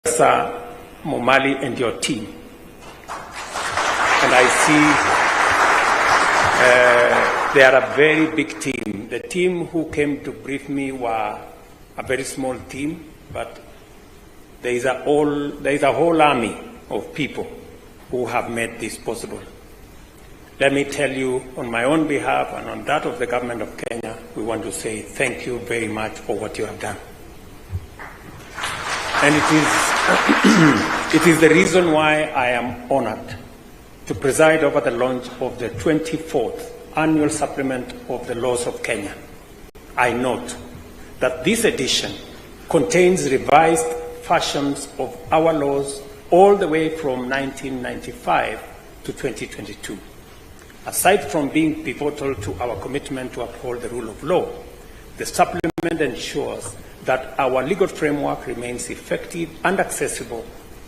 Professor Momali and your team. And I see they are a very big team. The team who came to brief me were a very small team, but there is a whole army of people who have made this possible. Let me tell you, on my own behalf and on that of the government of Kenya, we want to say thank you very much for what you have done. And it is the reason why I am honored to preside over the launch of the 24th annual supplement of the laws of Kenya. I note that this edition contains revised versions of our laws all the way from 1995 to 2022. Aside from being pivotal to our commitment to uphold the rule of law, the supplement ensures that our legal framework remains effective and accessible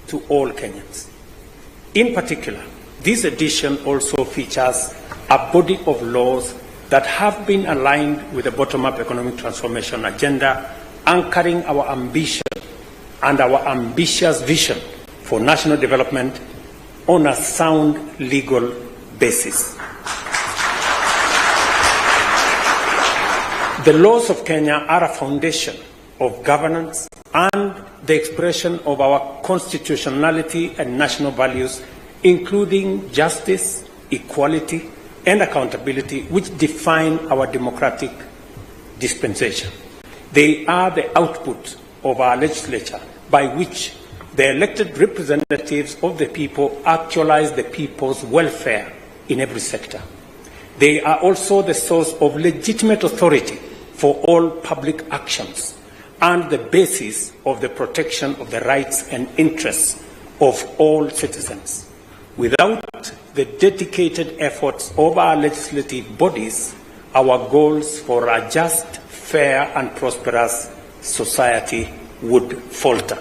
to all Kenyans. In particular, this edition also features a body of laws that have been aligned with the bottom-up economic transformation agenda, anchoring our ambition and our ambitious vision for national development on a sound legal basis. The laws of Kenya are a foundation of governance and the expression of our constitutionality and national values, including justice, equality, and accountability, which define our democratic dispensation. They are the output of our legislature, by which the elected representatives of the people actualize the people's welfare in every sector. They are also the source of legitimate authority for all public actions and the basis of the protection of the rights and interests of all citizens. Without the dedicated efforts of our legislative bodies, our goals for a just, fair, and prosperous society would falter.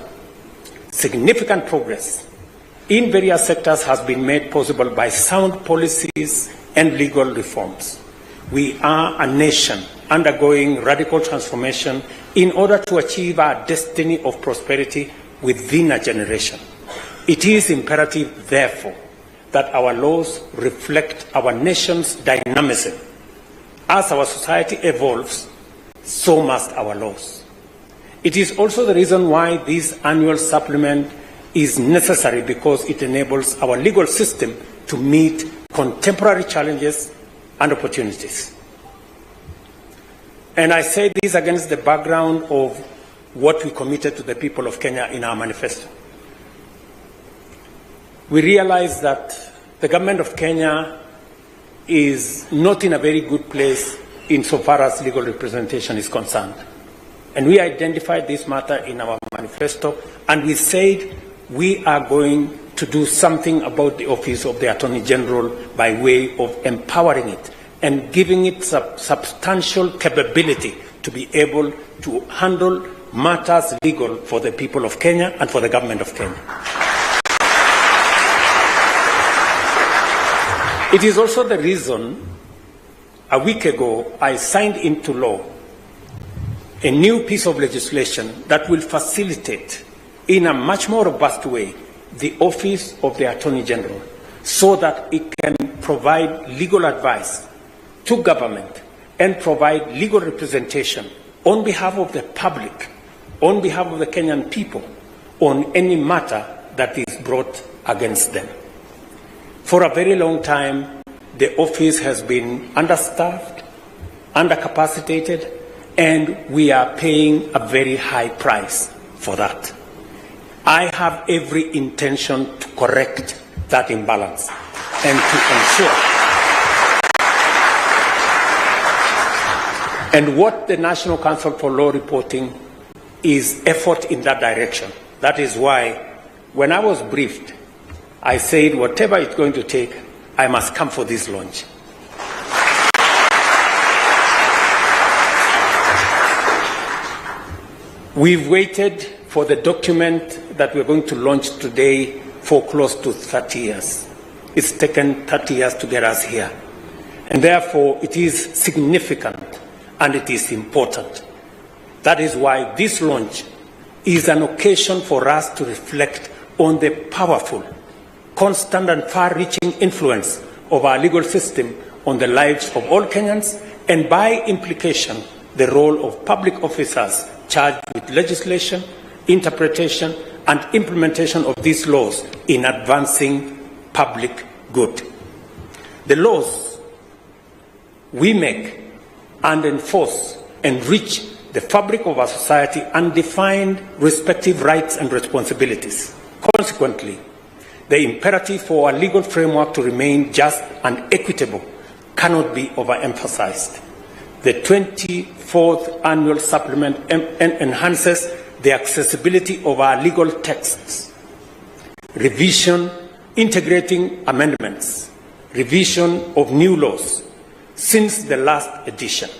Significant progress in various sectors has been made possible by sound policies and legal reforms. We are a nation undergoing radical transformation in order to achieve our destiny of prosperity within a generation. It is imperative, therefore, that our laws reflect our nation's dynamism. As our society evolves, so must our laws. It is also the reason why this annual supplement is necessary, because it enables our legal system to meet contemporary challenges and opportunities. And I say this against the background of what we committed to the people of Kenya in our manifesto. We realize that the government of Kenya is not in a very good place insofar as legal representation is concerned. And we identified this matter in our manifesto, and we said we are going to do something about the office of the Attorney General by way of empowering it and giving it substantial capability to be able to handle matters legal for the people of Kenya and for the government of Kenya. It is also the reason, a week ago, I signed into law a new piece of legislation that will facilitate, in a much more robust way, the office of the Attorney General, so that it can provide legal advice to government and provide legal representation on behalf of the public, on behalf of the Kenyan people, on any matter that is brought against them. For a very long time, the office has been understaffed, undercapacitated, and we are paying a very high price for that. I have every intention to correct that imbalance and to ensure. And what the National Council for Law Reporting is effort in that direction. That is why, when I was briefed, I said, whatever it's going to take, I must come for this launch. We've waited for the document that we're going to launch today for close to 30 years. It's taken 30 years to get us here. And therefore, it is significant and it is important. That is why this launch is an occasion for us to reflect on the powerful, constant and far-reaching influence of our legal system on the lives of all Kenyans, and by implication, the role of public officers charged with legislation, interpretation, and implementation of these laws in advancing public good. The laws we make and enforce enrich the fabric of our society and define respective rights and responsibilities. Consequently, the imperative for our legal framework to remain just and equitable cannot be overemphasized. The 24th annual supplement enhances the accessibility of our legal texts, revision, integrating amendments, revision of new laws since the last edition.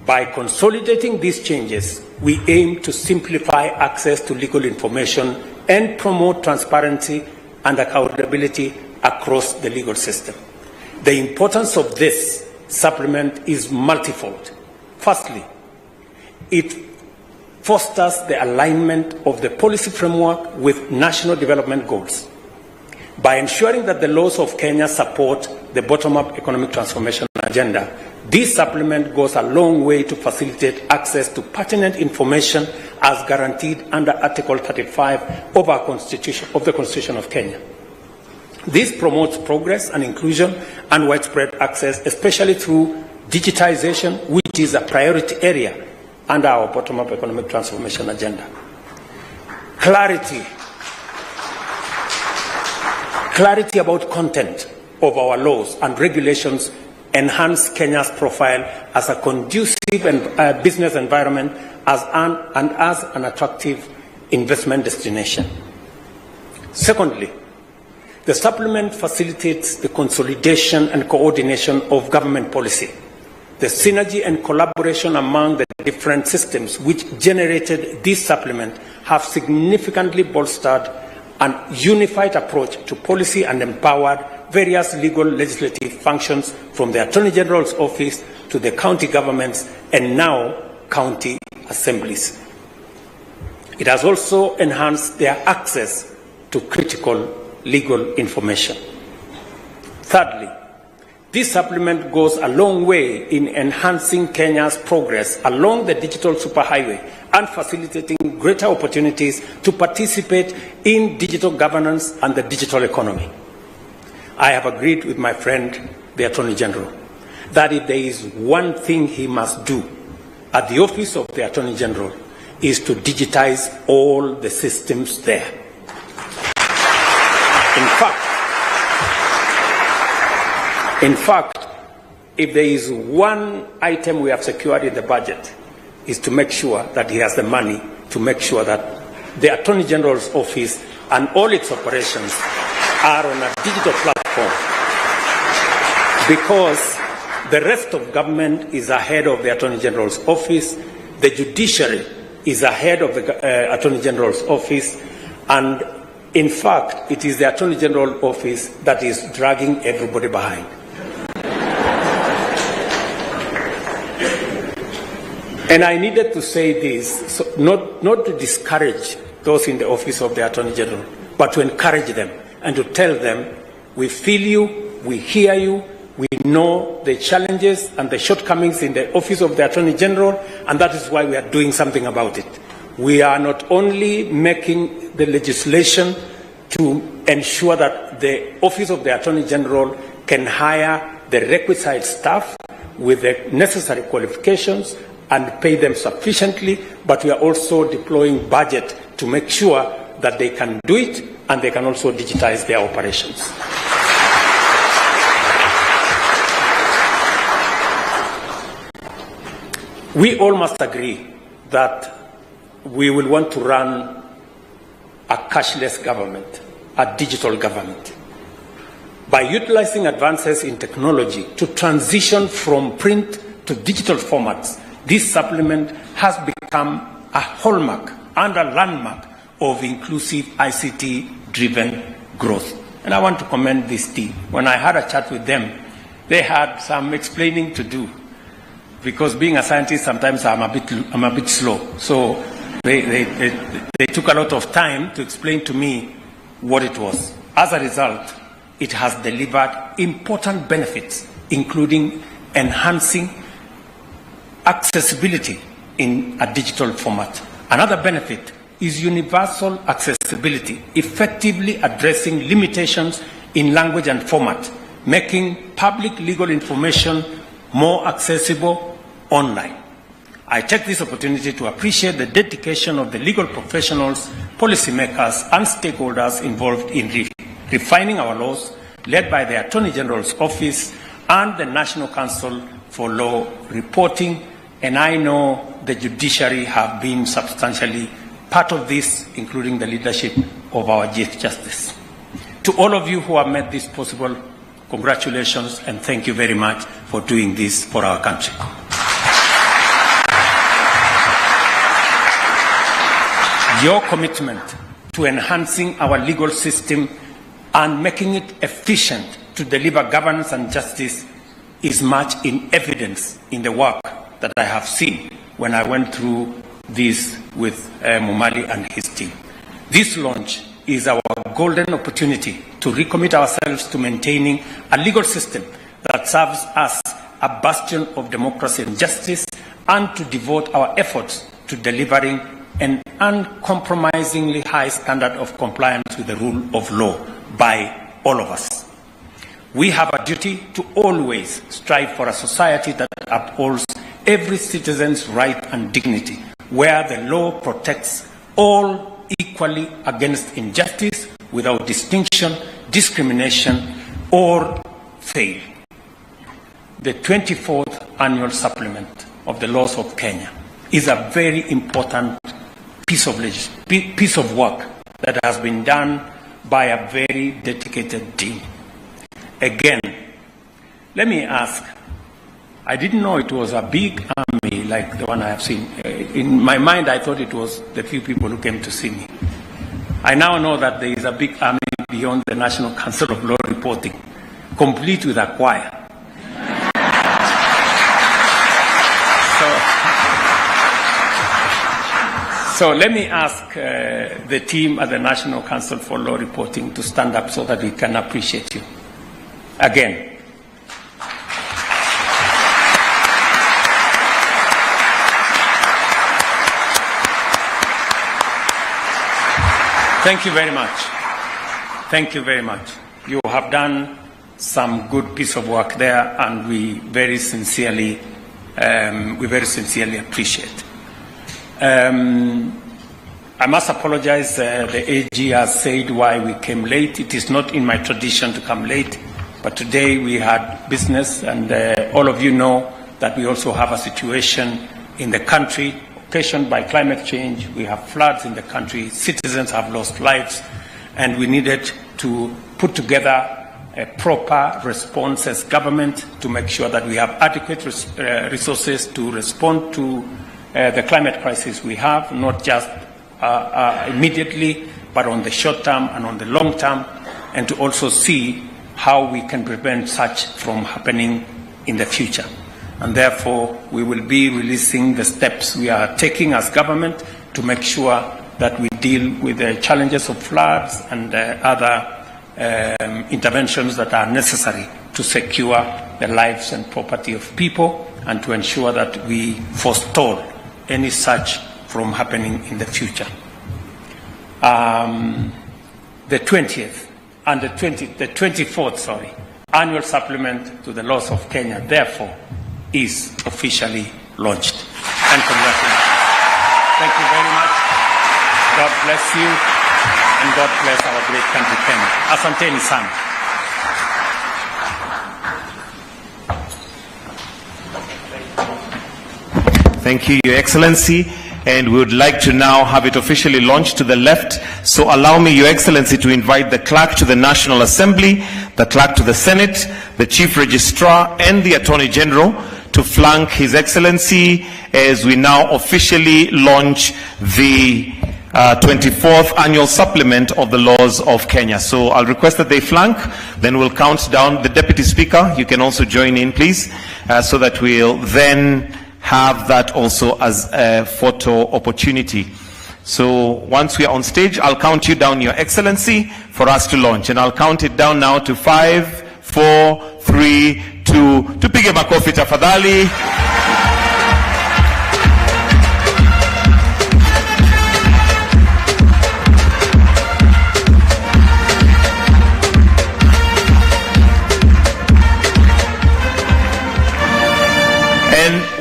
By consolidating these changes, we aim to simplify access to legal information and promote transparency and accountability across the legal system. The importance of this supplement is multifold. Firstly, it fosters the alignment of the policy framework with national development goals. By ensuring that the laws of Kenya support the bottom-up economic transformation agenda, this supplement goes a long way to facilitate access to pertinent information as guaranteed under Article 35 of the Constitution of Kenya. This promotes progress and inclusion and widespread access, especially through digitization, which is a priority area under our bottom-up economic transformation agenda. Clarity about content of our laws and regulations enhance Kenya's profile as a conducive and business environment as an attractive investment destination. Secondly, the supplement facilitates the consolidation and coordination of government policy. The synergy and collaboration among the different systems which generated this supplement have significantly bolstered an unified approach to policy and empowered various legal legislative functions from the Attorney General's office to the county governments and now county assemblies. It has also enhanced their access to critical legal information. Thirdly, this supplement goes a long way in enhancing Kenya's progress along the digital superhighway and facilitating greater opportunities to participate in digital governance and the digital economy. I have agreed with my friend, the Attorney General, that if there is one thing he must do at the office of the Attorney General is to digitize all the systems there. In fact, if there is one item we have secured in the budget, is to make sure that he has the money to make sure that the Attorney General's office and all its operations are on a digital platform, because the rest of government is ahead of the Attorney General's office, the judiciary is ahead of the Attorney General's office, and in fact, it is the Attorney General's office that is dragging everybody behind. And I needed to say this, so not to discourage those in the office of the Attorney General, but to encourage them and to tell them, we feel you, we hear you, we know the challenges and the shortcomings in the office of the Attorney General, and that is why we are doing something about it. We are not only making the legislation to ensure that the office of the Attorney General can hire the requisite staff with the necessary qualifications and pay them sufficiently, but we are also deploying budget to make sure that they can do it and they can also digitize their operations. We all must agree that we will want to run a cashless government, a digital government. By utilizing advances in technology to transition from print to digital formats, this supplement has become a hallmark and a landmark of inclusive ICT-driven growth. And I want to commend this team. When I had a chat with them, they had some explaining to do, because being a scientist, sometimes I'm a bit slow. So They took a lot of time to explain to me what it was. As a result, it has delivered important benefits, including enhancing accessibility in a digital format. Another benefit is universal accessibility, effectively addressing limitations in language and format, making public legal information more accessible online. I take this opportunity to appreciate the dedication of the legal professionals, policymakers, and stakeholders involved in refining our laws, led by the Attorney General's Office and the National Council for Law Reporting, and I know the judiciary have been substantially part of this, including the leadership of our Chief Justice. To all of you who have made this possible, congratulations and thank you very much for doing this for our country. Your commitment to enhancing our legal system and making it efficient to deliver governance and justice is much in evidence in the work that I have seen when I went through this with Mumali and his team. This launch is our golden opportunity to recommit ourselves to maintaining a legal system that serves as a bastion of democracy and justice, and to devote our efforts to delivering an uncompromisingly high standard of compliance with the rule of law by all of us. We have a duty to always strive for a society that upholds every citizen's right and dignity, where the law protects all equally against injustice without distinction, discrimination, or fail. The 24th annual supplement of the laws of Kenya is a very important piece of work that has been done by a very dedicated team. Again, let me ask, I didn't know it was a big army like the one I have seen. In my mind, I thought it was the few people who came to see me. I now know that there is a big army beyond the National Council of Law Reporting, complete with a choir. So let me ask the team at the National Council for Law Reporting to stand up so that we can appreciate you. Again. Thank you very much. Thank you very much. You have done some good piece of work there, and we very sincerely appreciate. I must apologize. The AG has said why we came late. It is not in my tradition to come late, but today we had business, and all of you know that we also have a situation in the country occasioned by climate change. We have floods in the country. Citizens have lost lives, and we needed to put together a proper response as government to make sure that we have adequate resources to respond to the climate crisis we have, not just immediately, but on the short term and on the long term, and to also see how we can prevent such from happening in the future. And therefore, we will be releasing the steps we are taking as government to make sure that we deal with the challenges of floods and other interventions that are necessary to secure the lives and property of people, and to ensure that we forestall any such from happening in the future. The 20th and the 24th annual supplement to the laws of Kenya, therefore, is officially launched. And congratulations. Thank you very much. God bless you, and God bless our great country, Kenya. Asanteni sana. Thank you, Your Excellency. And we would like to now have it officially launched to the left. So allow me, Your Excellency, to invite the clerk to the National Assembly, the clerk to the Senate, the Chief Registrar, and the Attorney General to flank His Excellency as we now officially launch the 24th annual supplement of the laws of Kenya. So I'll request that they flank, then we'll count down. The Deputy Speaker, you can also join in, please, so that we'll then have that also as a photo opportunity. So once we are on stage, I'll count you down, Your Excellency, for us to launch. And I'll count it down now to 5, 4, 3, 2. Tupige makofi tafadhali.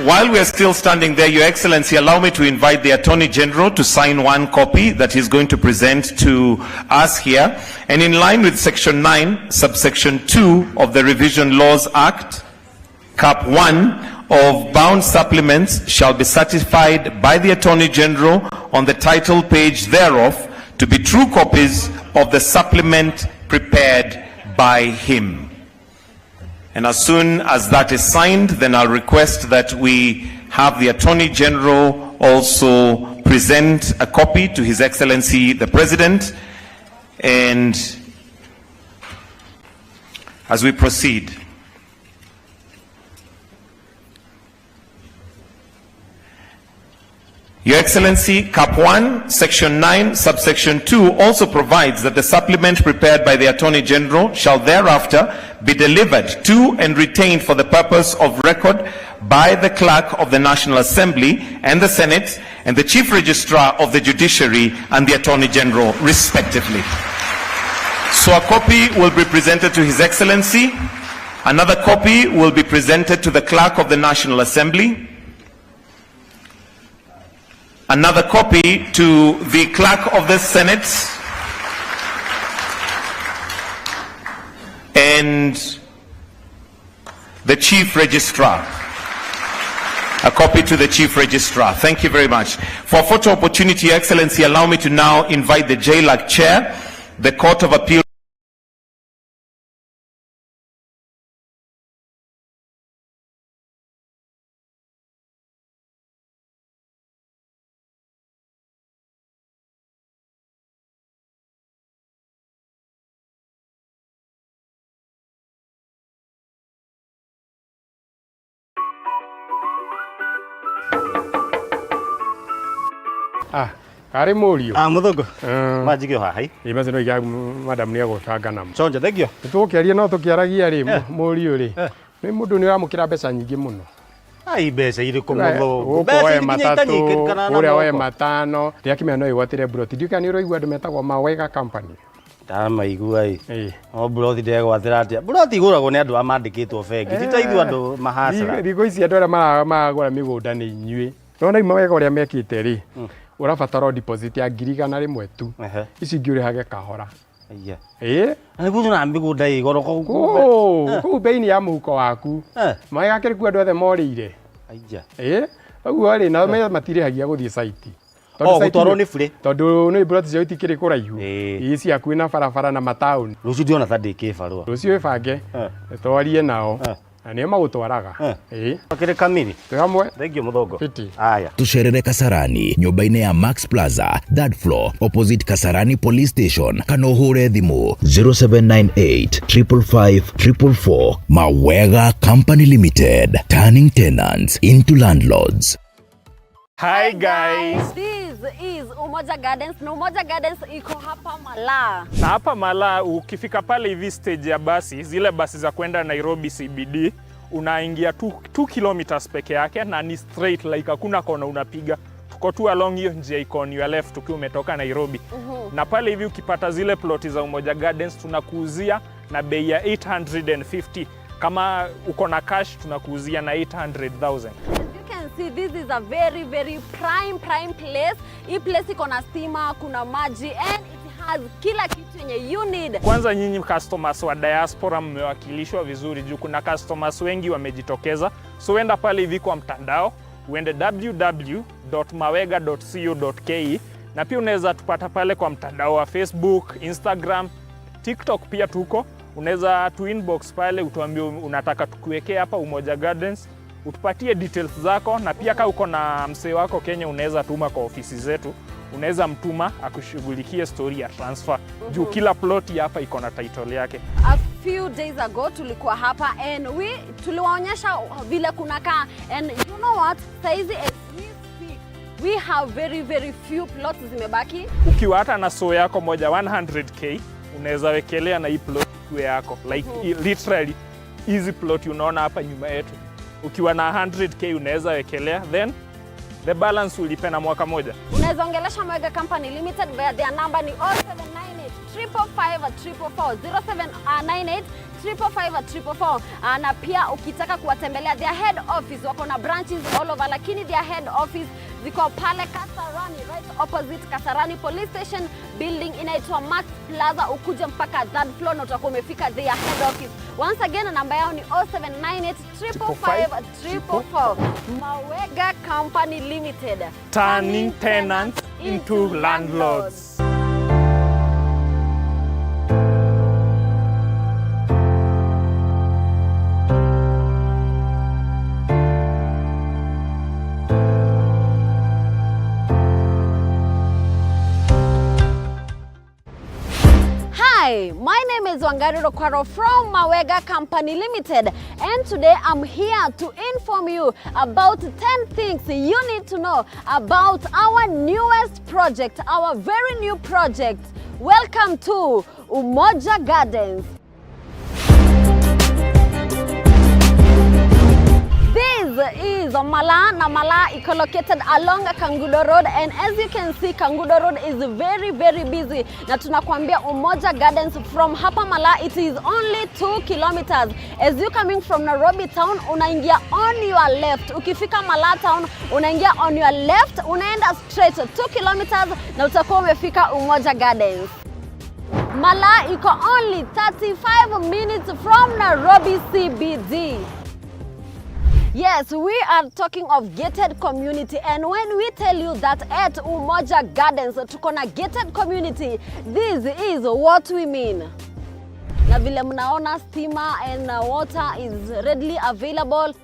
While we are still standing there, Your Excellency, allow me to invite the Attorney General to sign one copy that he's going to present to us here. And in line with Section 9, Subsection 2 of the Revision Laws Act, Cap 1 of bound supplements shall be certified by the Attorney General on the title page thereof to be true copies of the supplement prepared by him. And as soon as that is signed, then I'll request that we have the Attorney General also present a copy to His Excellency the President. And as we proceed, Your Excellency, Cap 1, Section 9, Subsection 2 also provides that the supplement prepared by the Attorney General shall thereafter be delivered to and retained for the purpose of record by the Clerk of the National Assembly and the Senate and the Chief Registrar of the Judiciary and the Attorney General, respectively. So a copy will be presented to His Excellency. Another copy will be presented to the Clerk of the National Assembly. Another copy to the Clerk of the Senate, and the Chief Registrar. A copy to the Chief Registrar. Thank you very much. For photo opportunity, Your Excellency, allow me to now invite the JLAC Chair, the Court of Appeal. Kari Morio. Mudogo. Majigio hai. Imaze no ya madam ni agotanga namo. Chonje thegio. Tukiaria no tukiaragia ri Morio ri. Ni mundu ni wamukira mbeca nyingi muno. Ai mbeca iriku mudogo. Mbeca matatu. Uria we matano. Ria kimya no igwatire broti. Ndika ni roigwa andu metagwo Mawega Company. Tama igua ai. O broti ndegwatira atia. Broti iguragwo ni andu amandikitwo bengi. Titaithu andu mahasara. Thiko ici andu aria magura migunda ni inyui. Nona Mawega uria mekite ri. Urabatara deposit ya 100,000 tu. Ici ngiurihage kahora. Aiya. Ani buzu na migunda igoro ko. Ku beini ya muhuko waku. Mawega kiri ku andu othe morire. Aiya. Uguo ri na matirihagia guthie site. Gutwarwo ni free. Tondu ni broti cio itikiri kuraihu. Ici aku na barabara na matauni. Rucio ndiona ta ndikibarua. Rucio ibange. Twarie nao. Ani magutwaraga. Akire kamini. Tugamwe. Thengio muthongo. Fiti. Aya. Tucerere Kasarani, nyumba-ini ya Max Plaza, third floor, opposite Kasarani Police Station. Kanohure thimu 0798 555 444. Mawega Company Limited, turning tenants into landlords. Hi guys. This is Umoja Gardens. Na Umoja Gardens iko hapa Malaa. Na hapa Malaa ukifika pale hivi stage ya basi, zile basi za kwenda Nairobi CBD, unaingia 2 kilometers peke yake na ni straight, like hakuna kona unapiga. Tuko tu along hiyo njia iko on your left ukiwa umetoka Nairobi. Na pale hivi ukipata zile ploti za Umoja Gardens tunakuuzia na bei ya 850. Kama uko na cash tunakuuzia na 800,000. See, this is a very prime place. Hii place iko na stima, kuna maji and it has kila kitu yenye you need. Kwanza nyinyi customers wa diaspora mmewakilishwa vizuri juu kuna customers wengi wamejitokeza. So wenda pale hivi kwa mtandao, uende www.mawega.co.ke na pia unaweza tupata pale kwa mtandao wa Facebook, Instagram, TikTok pia tuko. Unaweza tu inbox pale utuambie unataka tukuwekee hapa Umoja Gardens. Utupatie details zako na pia kama uko na msee wako Kenya unaweza tuma kwa ofisi zetu. Unaweza mtuma akushughulikie story ya transfer. Juu kila plot hapa iko na title yake. A few days ago tulikuwa hapa and tuliwaonyesha vile kunakaa and you know what? Saizi as we speak we have very very few plots zimebaki. Ukiwa hata na so yako moja 100k unaweza wekelea na hii plot yako like literally easy plot unaona hapa nyuma yetu. Ukiwa na 100k unaweza wekelea, then the balance ulipena mwaka moja. Unaweza ongelesha Mawega Company Limited via their number ni 0798 555 na pia ukitaka kuwatembelea their head office, wako na branches all over, lakini their head office ziko pale Kasarani, right opposite Kasarani Police Station building, inaitwa Max Plaza. Ukuje mpaka third floor na utakuwa umefika their head office. Once again, namba yao ni 0798 555 Mawega Company Limited, turning tenants into landlords. Hi, my name is Wangari Rokwaro from Mawega Company Limited, and today I'm here to inform you about 10 things you need to know about our newest project, our very new project. Welcome to Umoja Gardens. This is Mala, na Mala is located along Kangudo Road, and as you can see, Kangudo Road is very very busy. Na tunakwambia Umoja Gardens from hapa Mala, it is only 2 kilometers. As you coming from Nairobi town, unaingia on your left. Ukifika Mala town, unaingia on your left, unaenda straight 2 kilometers na utakuwa umefika Umoja Gardens. Mala iko only 35 minutes from Nairobi CBD. Yes, we are talking of gated community, and when we tell you that at Umoja Gardens tuko na gated community, this is what we mean. Na vile mnaona stima and water is readily available.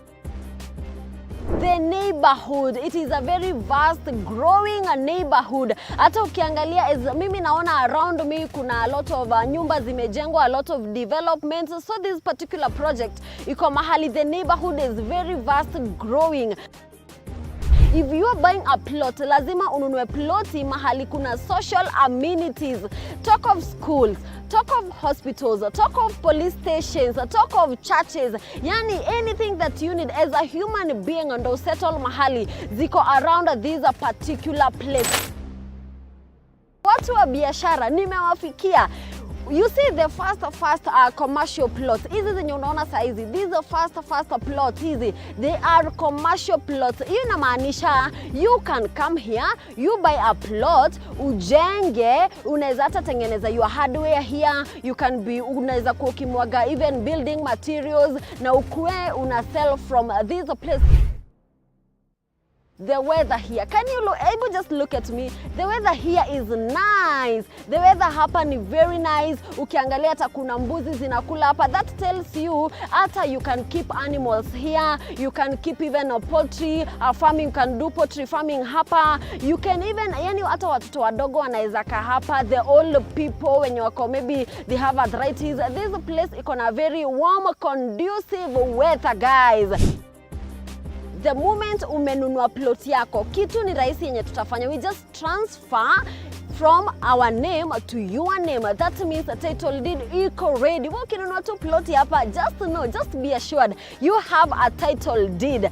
The neighborhood, it is a very vast growing neighborhood. Hata ukiangalia, as mimi naona around me kuna a lot of nyumba zimejengwa, a lot of development. So this particular project iko mahali, the neighborhood is very vast growing. If you are buying a plot, lazima ununue ploti mahali kuna social amenities. Talk of schools, talk of hospitals, talk of police stations, talk of churches. Yani anything that you need as a human being ndo settle mahali ziko around this particular place. Watu wa biashara nimewafikia. You see the first commercial plots. Hizi zenye unaona saizi, these first plots hizi, they are commercial plots. Hiyo inamaanisha you can come here, you buy a plot, ujenge, unaweza hata tengeneza your hardware here, you can be, unaweza kukimwaga even building materials na ukue una sell from this place. The weather here, can you able just look at me? The weather here is nice. The weather hapa ni very nice. Ukiangalia hata kuna mbuzi zinakula hapa. That tells you hata you can keep animals here. You can keep even a poultry farming, you can do poultry farming hapa. You can even, yani hata watoto wadogo wanaweza kaa hapa. The old people when you wako maybe they have arthritis. This place iko na very warm conducive weather, guys. The moment umenunua plot yako, kitu ni rahisi yenye tutafanya. We just transfer from our name to your name. That means a title deed iko ready. Ukinunua tu plot hapa, just know, just be assured you have a title deed.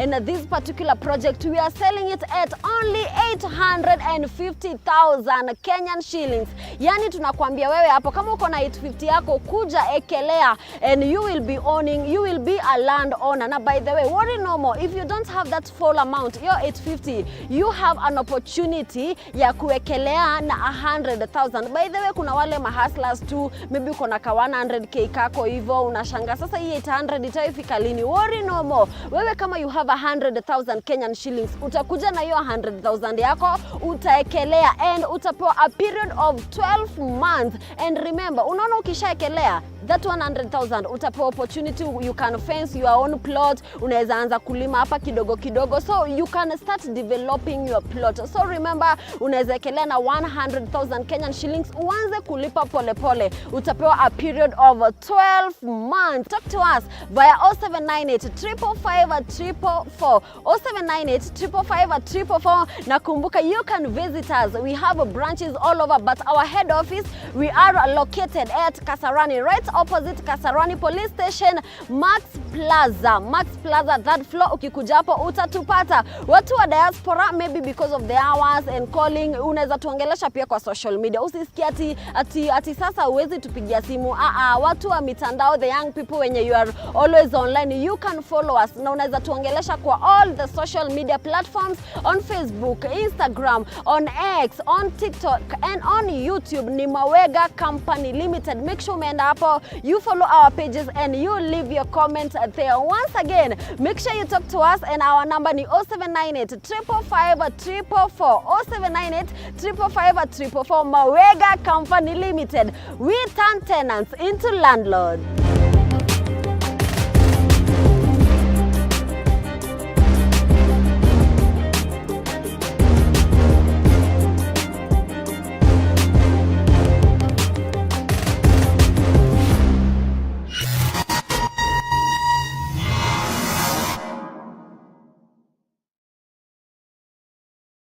And this particular project, we are selling it at only 850,000 Kenyan shillings. Yani tunakwambia wewe hapo, kama uko na 850 yako, kuja ekelea and you will be owning, you will be a land owner. Na by the way, worry no more. If you don't have that full amount, your 850, you have an opportunity ya kuekelea na 100,000. By the way, kuna wale mahustlers tu, maybe uko na ka 100k kako hivyo, unashanga sasa hii 800 itaifika lini? Worry no more. Wewe kama you have 100,000 Kenyan shillings, utakuja na hiyo 100,000 yako, utaekelea and utapewa a period of 12 months. And remember, unaona ukishaekelea that 100,000 utapewa opportunity, you can fence your own plot, unaweza anza kulima hapa kidogo kidogo, so you can start developing your plot. So remember, unaweza ekelea na 100,000 Kenyan shillings, uanze kulipa pole pole. Utapewa a period of 12 months. Talk to us via 0798 555 444, 0798 555 444. Na kumbuka, you can visit us. We have branches all over, but our head office, we are located at Kasarani, right opposite Kasarani Police Station, Max Plaza, third floor. Ukikuja hapo utatupata. Watu wa diaspora, maybe because of the hours and calling, unaweza tuongelesha pia kwa social media. Usisikie ati sasa uwezi tupigia simu. Watu wa mitandao, the young people, wenye you are always online, you can follow us. Na unaweza tuongelesha kwa all the social media platforms, on Facebook, Instagram, on X, on TikTok and on YouTube. Ni Mawega Company Limited. Make sure umeenda hapo, you follow our pages and you leave your comment there. Once again, make sure you talk to us, and our number ni 0798 555 444, 0798 555 444. Mawega Company Limited. We turn tenants into landlords.